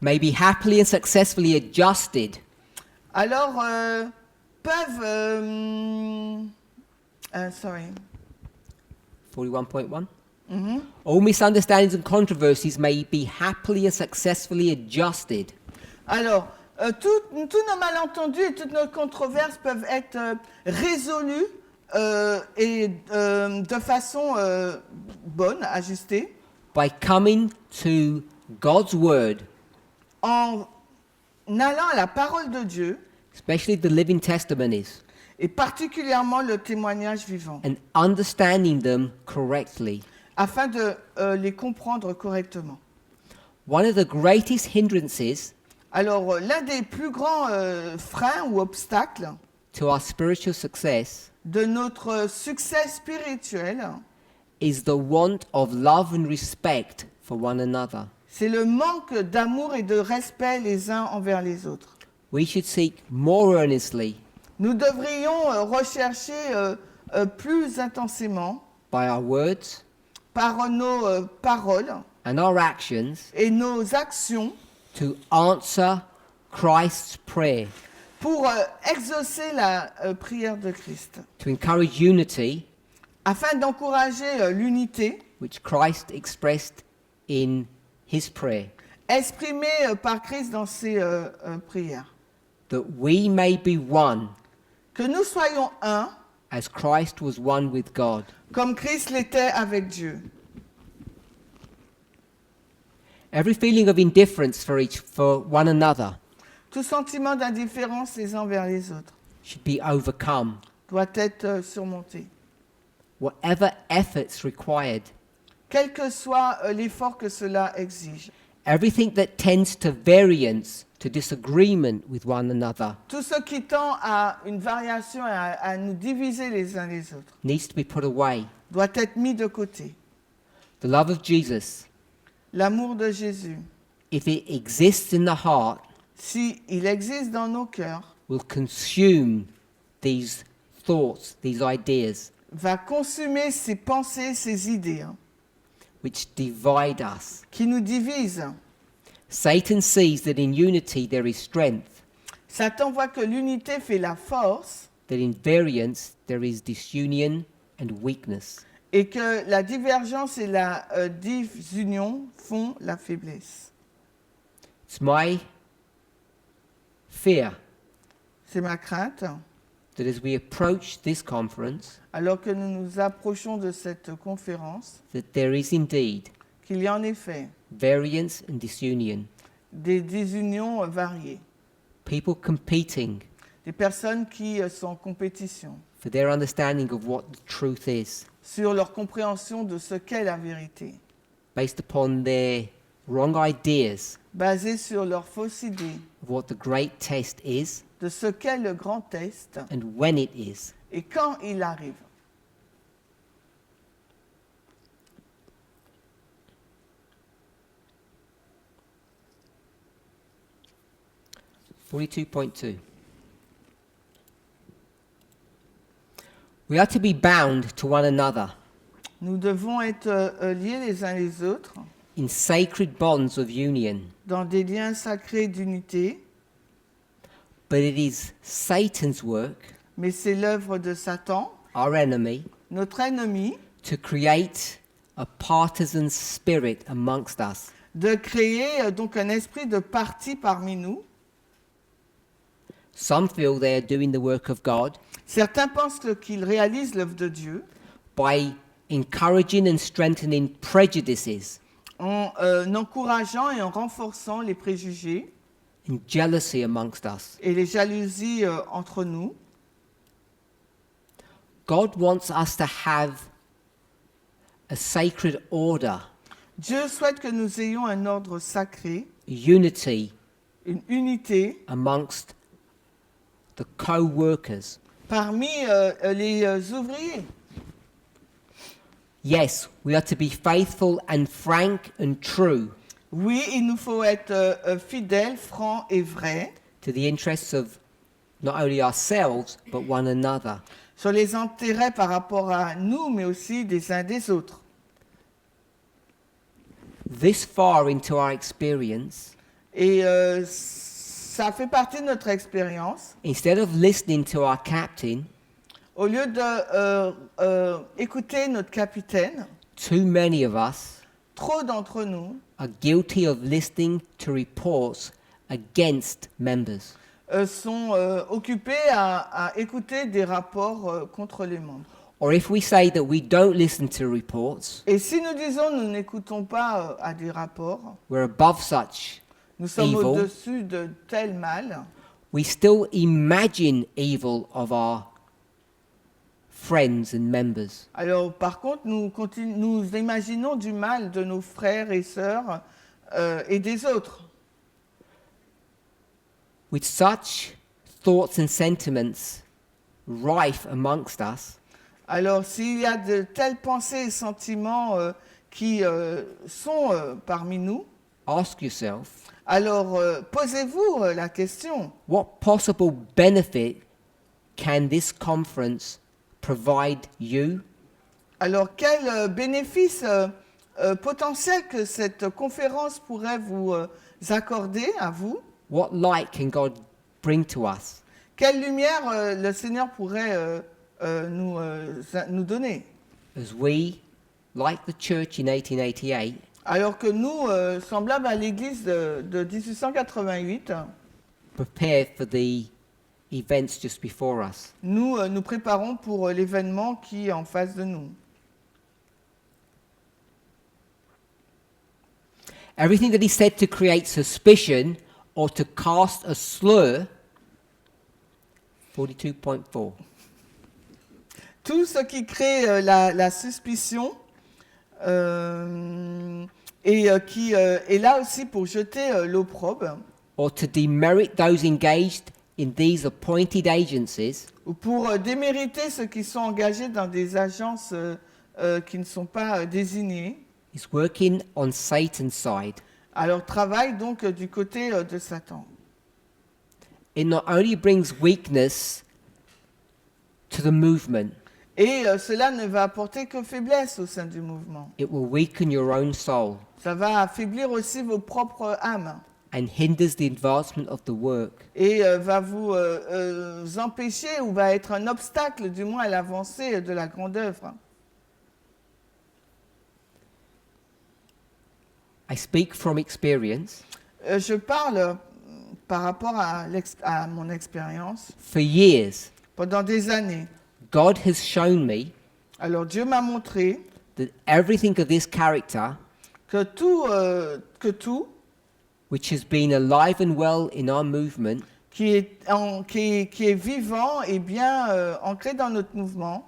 may be happily and successfully adjusted alors peuvent... sorry. 41.1. Mhm. All misunderstandings and controversies may be happily and successfully adjusted Alors, tous nos malentendus et toutes nos controverses peuvent être résolus et de façon bonne, ajustée, by coming to God's Word, en allant à la parole de Dieu, especially the living testimonies, et particulièrement le témoignage vivant, and understanding them correctly. afin de les comprendre correctement. One of the greatest hindrances Alors, l'un des plus grands freins ou obstacles to our spiritual success de notre succès spirituel, is the want of love and respect for one another. c'est le manque d'amour et de respect les uns envers les autres. We should seek more earnestly Nous devrions rechercher plus intensément by our words par nos paroles and our actions et nos actions to answer Christ's prayer, pour exaucer la prière de Christ, to encourage unity, afin d'encourager l'unité which Christ expressed in his prayer, exprimée par Christ dans ses prières. that we may be one Que nous soyons un, as Christ was one with God. comme Christ l'était avec Dieu. Every feeling of indifference for one another Tout sentiment d'indifférence les uns envers les autres should be overcome. doit être surmonté. Whatever efforts required, Quel que soit l'effort que cela exige. everything that tends to variance, to disagreement with one another, Tout ce qui tend à une variation et à nous diviser les uns les autres needs to be put away. doit être mis de côté. The love of Jesus, L'amour de Jésus, if it exists in the heart, s'il existe dans nos cœurs, will consume these thoughts, these ideas, va consumer ces pensées, ces idées which divide us. qui nous divisent. Satan sees that in unity there is strength, Satan voit que l'unité fait la force that in variance there is disunion and weakness. et que la divergence et la disunion font la faiblesse. It's my fear C'est ma crainte. that as we approach this conference, Alors que nous nous approchons de cette conférence, that there is indeed qu'il y a en effet variance and disunion, des désunions variées, people competing des personnes qui sont en compétition for their understanding of what the truth is, sur leur compréhension de ce qu'est la vérité, based upon their wrong ideas basée sur leur fausse idée of what the great test is de ce qu'est le grand test and when it is. et quand il arrive. .2. We are to be bound to one another Nous devons être liés les uns les autres in sacred bonds of union, dans des liens sacrés d'unité, but it is Satan's work, mais c'est l'œuvre de Satan, our enemy, notre ennemi, to create a partisan spirit amongst us, de créer donc un esprit de parti parmi nous. Some feel they are doing the work of God Certains pensent qu'ils réalisent l'œuvre de Dieu by encouraging and strengthening prejudices en encourageant et en renforçant les préjugés and jealousy amongst us. et les jalousies entre nous. God wants us to have a sacred order, Dieu souhaite que nous ayons un ordre sacré, unity une unité amongst the co-workers. parmi les ouvriers. Yes, we are to be faithful and frank and true Oui, il nous faut être fidèles, francs et vrais to the interests of not only ourselves but one another. sur les intérêts par rapport à nous, mais aussi des uns des autres. This far into our experience, Et ça fait partie de notre expérience. instead of listening to our captain, Au lieu d'écouter notre capitaine, too many of us trop d'entre nous are guilty of listening to reports against members. sont occupés à écouter des rapports contre les membres. Or if we say that we don't listen to reports, Et si nous disons nous n'écoutons pas à des rapports, we're above such, nous sommes Evil. au-dessus de tel mal, we still imagine evil of our friends and members. alors par contre nous imaginons du mal de nos frères et sœurs et des autres. With such thoughts and sentiments rife amongst us, Alors s'il y a de telles pensées et sentiments qui sont parmi nous, ask yourself, alors posez-vous la question, what possible benefit can this conference provide you? alors quel bénéfice potentiel que cette conférence pourrait vous accorder à vous? What light can God bring to us? Quelle lumière le Seigneur pourrait nous donner? As we, like the church in 1888, Alors que nous, semblables à l'église de 1888, prepare for the events just before us. nous nous préparons pour l'événement qui est en face de nous. Everything that he said to create suspicion or to cast a slur, 42.4. Tout ce qui crée la suspicion et qui est là aussi pour jeter l'opprobre Or to demerit those engaged in these appointed agencies, ou pour démériter ceux qui sont engagés dans des agences qui ne sont pas désignées. is working on Satan's side. Alors travaille donc du côté de Satan. It not only brings weakness to the movement, Et cela ne va apporter que faiblesse au sein du mouvement. it will weaken your own soul Ça va affaiblir aussi vos propres âmes and hinders the advancement of the work. et va vous empêcher ou va être un obstacle du moins à l'avancée de la grande œuvre. I speak from experience. Je parle par rapport à mon expérience. For years, Pendant des années, God has shown me alors Dieu m'a montré that everything of this character, que tout which has been alive and well in our movement, qui est vivant et bien ancré dans notre mouvement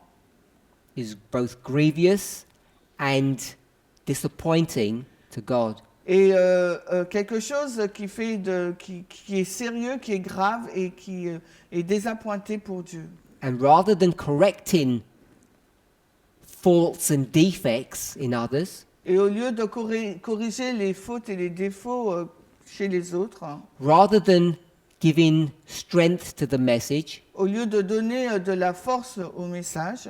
is both grievous and disappointing to God. est quelque chose qui est sérieux, qui est grave et qui est désappointé pour Dieu. And rather than correcting faults and defects in others, Et au lieu de corriger les fautes et les défauts chez les autres, rather than giving strength to the message, au lieu de donner de la force au message,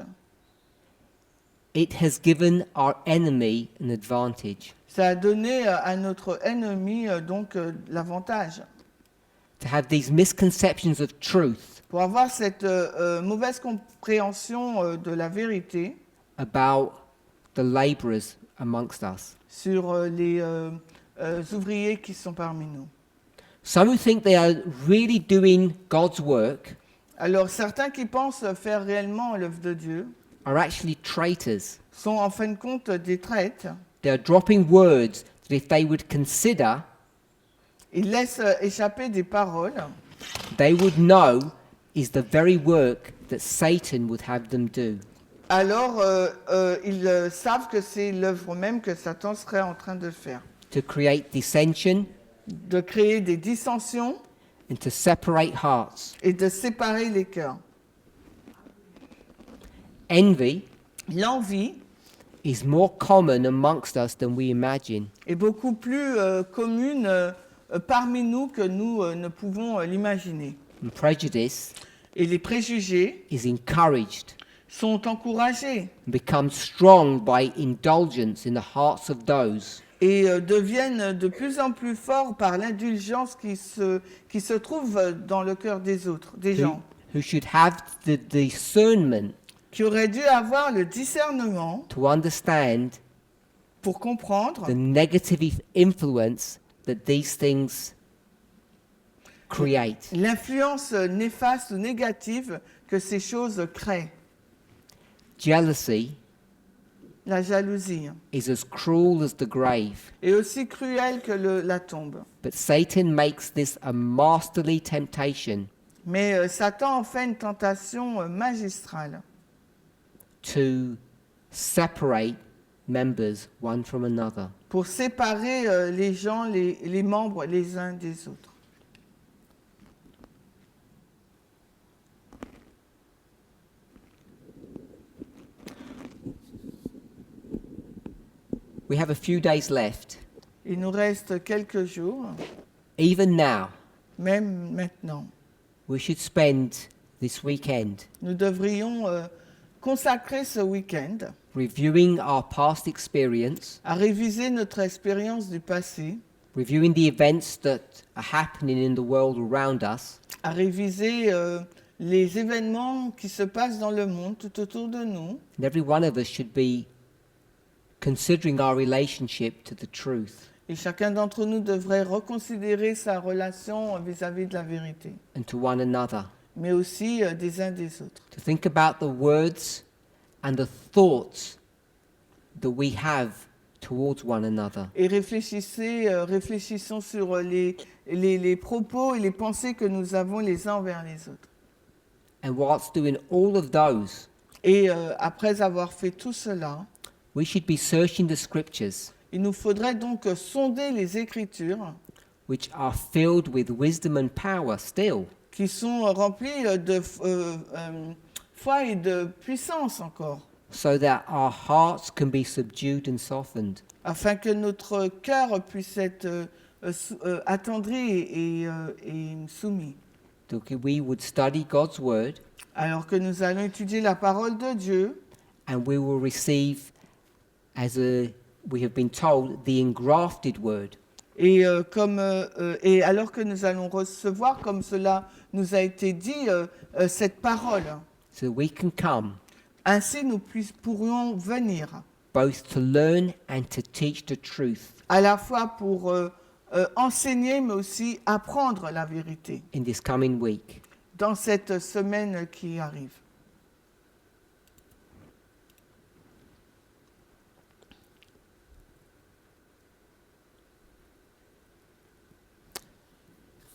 it has given our enemy an advantage. ça a donné à notre ennemi donc l'avantage. To have these misconceptions of truth Pour avoir cette mauvaise compréhension de la vérité about the laborers amongst us. sur les ouvriers qui sont parmi nous. Some who think they are really doing God's work Alors certains qui pensent faire réellement l'œuvre de Dieu are actually traitors. sont en fin de compte des traîtres. They are dropping words that if they would consider, ils laissent échapper des paroles, they would know is the very work that Satan would have them do. alors ils savent que c'est l'œuvre même que Satan serait en train de faire. To create dissension De créer des dissensions and to separate hearts. et de séparer les cœurs. Envy L'envie is more common amongst us than we imagine. est beaucoup plus commune parmi nous que nous ne pouvons l'imaginer. And prejudice Et les préjugés is encouraged sont encouragés and becomes strong by indulgence in the hearts of those et deviennent de plus en plus forts par l'indulgence qui se trouve dans le cœur des autres, des gens, who should have the discernment qui auraient dû avoir le discernement to understand pour comprendre the negative influence that these things create. l'influence néfaste ou négative que ces choses créent. Jealousy La jalousie is as cruel as the grave, est aussi cruelle que la tombe. but Satan makes this a masterly temptation Mais Satan en fait une tentation magistrale to separate members one from another. pour séparer les gens, les membres les uns des autres. We have a few days left. Il nous reste quelques jours, Even now, même maintenant. we should spend this weekend Nous devrions consacrer ce week-end reviewing our past experience, à réviser notre expérience du passé, reviewing the events that are happening in the world around us, à réviser les événements qui se passent dans le monde tout autour de nous. and every one of us should be considering our relationship to the truth Et chacun d'entre nous devrait reconsidérer sa relation vis-à-vis de la vérité, and to one another. mais aussi des uns des autres. To think about the words and the thoughts that we have towards one another. Et réfléchissons sur les propos et les pensées que nous avons les uns envers les autres. And whilst doing all of those, Et après avoir fait tout cela, we should be searching the scriptures, il nous faudrait donc sonder les Écritures which are filled with wisdom and power still, qui sont remplies de foi et de puissance encore, so that our hearts can be subdued and softened, afin que notre cœur puisse être attendri et soumis. that we would study God's word Alors que nous allons étudier la parole de Dieu, and we will receive, as we have been told, the engrafted word, et alors que nous allons recevoir, comme cela nous a été dit, cette parole. so that we can come Ainsi, nous pourrions venir, both to learn and to teach the truth à la fois pour enseigner, mais aussi apprendre la vérité in this coming week. dans cette semaine qui arrive.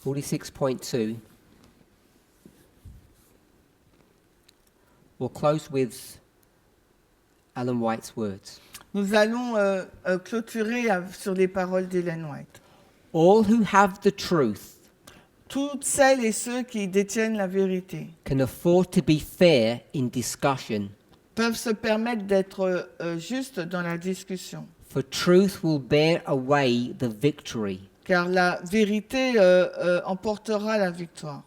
.2. We'll close with Ellen White's words. Nous allons clôturer sur les paroles d'Ellen White. All who have the truth Toutes celles et ceux qui détiennent la vérité can afford to be fair in discussion, peuvent se permettre d'être justes dans la discussion, for truth will bear away the victory. car la vérité emportera la victoire.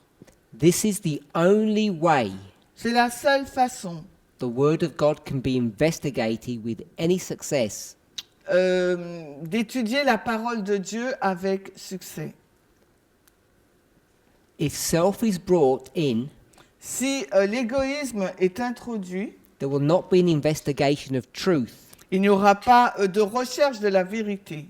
This is the only way C'est la seule façon the Word of God can be investigated with any success. d'étudier la parole de Dieu avec succès. If self is brought in, Si l'égoïsme est introduit, there will not be an investigation of truth. il n'y aura pas de recherche de la vérité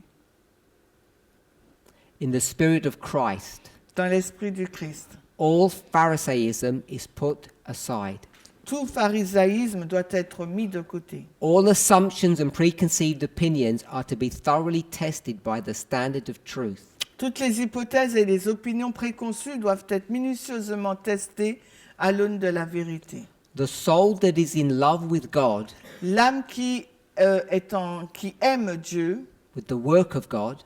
In the spirit of Christ, dans l'esprit du Christ. all Pharisaism is put aside. Tout pharisaïsme doit être mis de côté. All assumptions and preconceived opinions are to be thoroughly tested by the standard of truth. Toutes les hypothèses et les opinions préconçues doivent être minutieusement testées à l'aune de la vérité. The soul that is in love with God, L'âme qui aime Dieu with the work of God,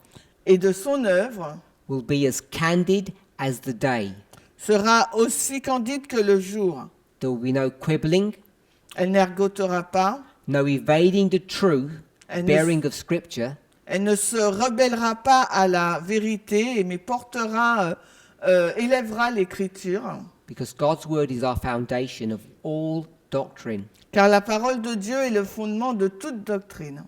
et de son œuvre will be as candid as the day. sera aussi candide que le jour. There will be no quibbling, Elle n'ergotera pas, no evading the truth, elle ne, bearing of Scripture, elle ne se rebellera pas à la vérité, mais élèvera l'écriture, because God's word is our foundation of all doctrine. car la parole de Dieu est le fondement de toute doctrine.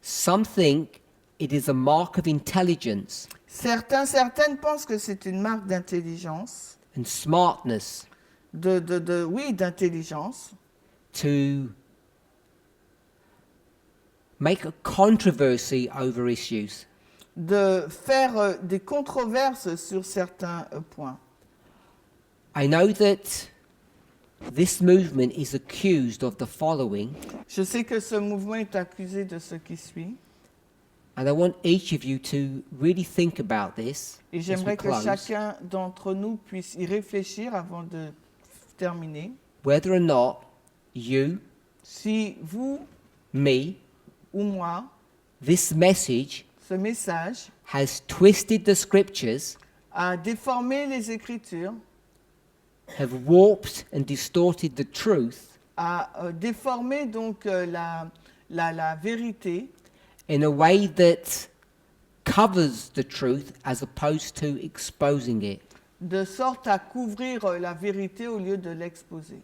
Some think it is a mark of intelligence Certaines pensent que c'est une marque d'intelligence, and smartness d'intelligence, to make a controversy over issues. de faire des controverses sur certains points. I know that this movement is accused of the following, Je sais que ce mouvement est accusé de ce qui suit, and I want each of you to really think about this et as we j'aimerais que close, chacun d'entre nous puisse y réfléchir avant de terminer. whether or not you, Si vous me, ou moi, this message ce message has twisted the scriptures, a déformé les Écritures, have warped and distorted the truth a déformé donc la vérité in a way that covers the truth as opposed to exposing it. de sorte à couvrir la vérité au lieu de l'exposer.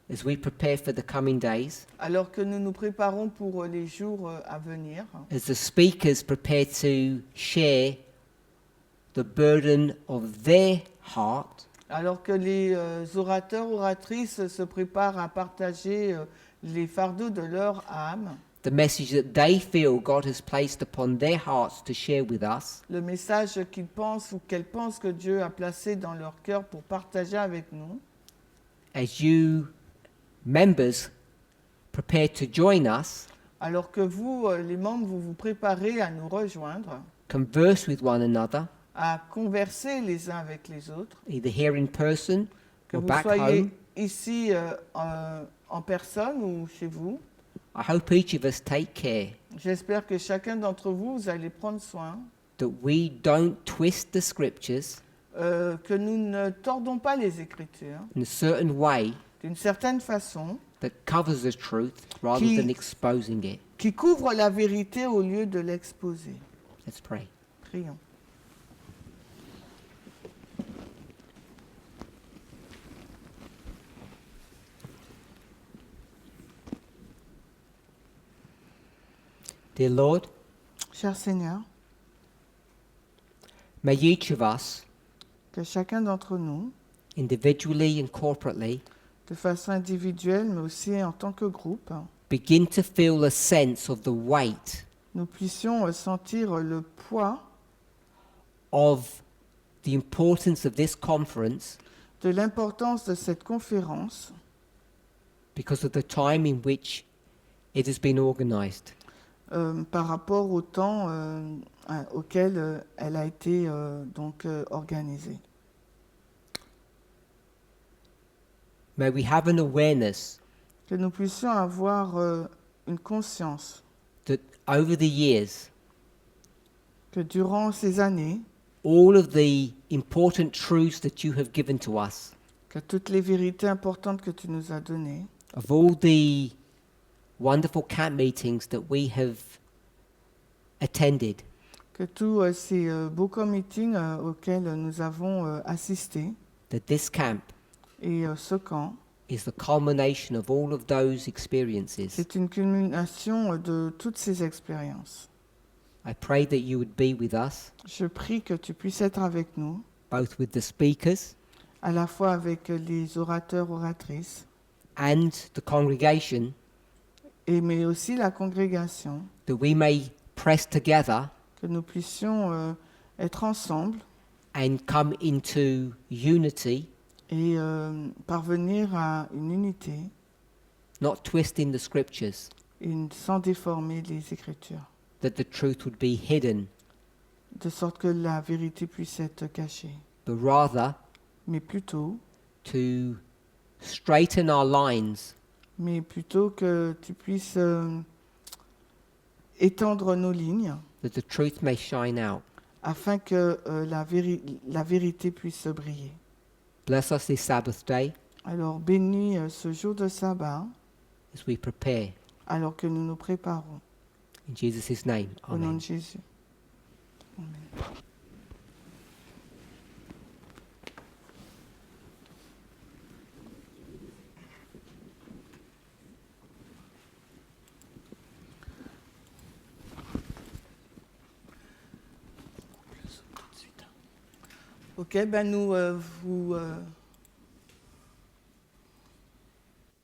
As we prepare for the coming days, Alors que nous nous préparons pour les jours à venir, as the speakers prepare to share the burden of their heart, alors que les orateurs, oratrices se préparent à partager les fardeaux de leur âme, the message that they feel God has placed upon their hearts to share with us, le message qu'ils pensent ou qu'elles pensent que Dieu a placé dans leur cœur pour partager avec nous, as you members prepare to join us, alors que vous, les membres, vous vous préparez à nous rejoindre, converse with one another, à converser les uns avec les autres, either here in person que or vous back soyez home. ici en personne ou chez vous. I hope each of us take care J'espère que chacun d'entre vous, vous allez prendre soin, that we don't twist the scriptures que nous ne tordons pas les Écritures in a certain way d'une certaine façon, that covers the truth rather Qui- than exposing it. qui couvre la vérité au lieu de l'exposer. Let's pray. Prions. Dear Lord, Cher Seigneur, may each of us, que chacun d'entre nous, individually and corporately, de façon individuelle mais aussi en tant que groupe, begin to feel a sense of the weight nous puissions sentir le poids of the importance of this conference de l'importance de cette conférence because of the time in which it has been organized. par rapport au temps auquel elle a été organisée. May we have an awareness Que nous puissions avoir une conscience that over the years, que durant ces années, all of the important truths that you have given to us, que toutes les vérités importantes que tu nous as données, of all the wonderful camp meetings that we have attended, que tous ces beaux meetings auxquels nous avons assisté, that this camp et ce camp, is the culmination of all of those experiences. c'est une culmination de toutes ces expériences. I pray that you would be with us, Je prie que tu puisses être avec nous, both with the speakers à la fois avec les orateurs, oratrices, and the congregation, mais aussi la congrégation, that we may press together que nous puissions être ensemble and come into unity, et parvenir à une unité not twisting the scriptures, sans déformer les Écritures. that the truth would be hidden de sorte que la vérité puisse être cachée, but rather mais plutôt straighten our lines que tu puisses étendre nos lignes that the truth may shine out. afin que la vérité puisse briller. Bless us this Sabbath day Alors bénis ce jour de sabbat as we prepare. alors que nous nous préparons. In Jesus' name, Au nom amen. de Jésus. Amen. Ok, ben nous vous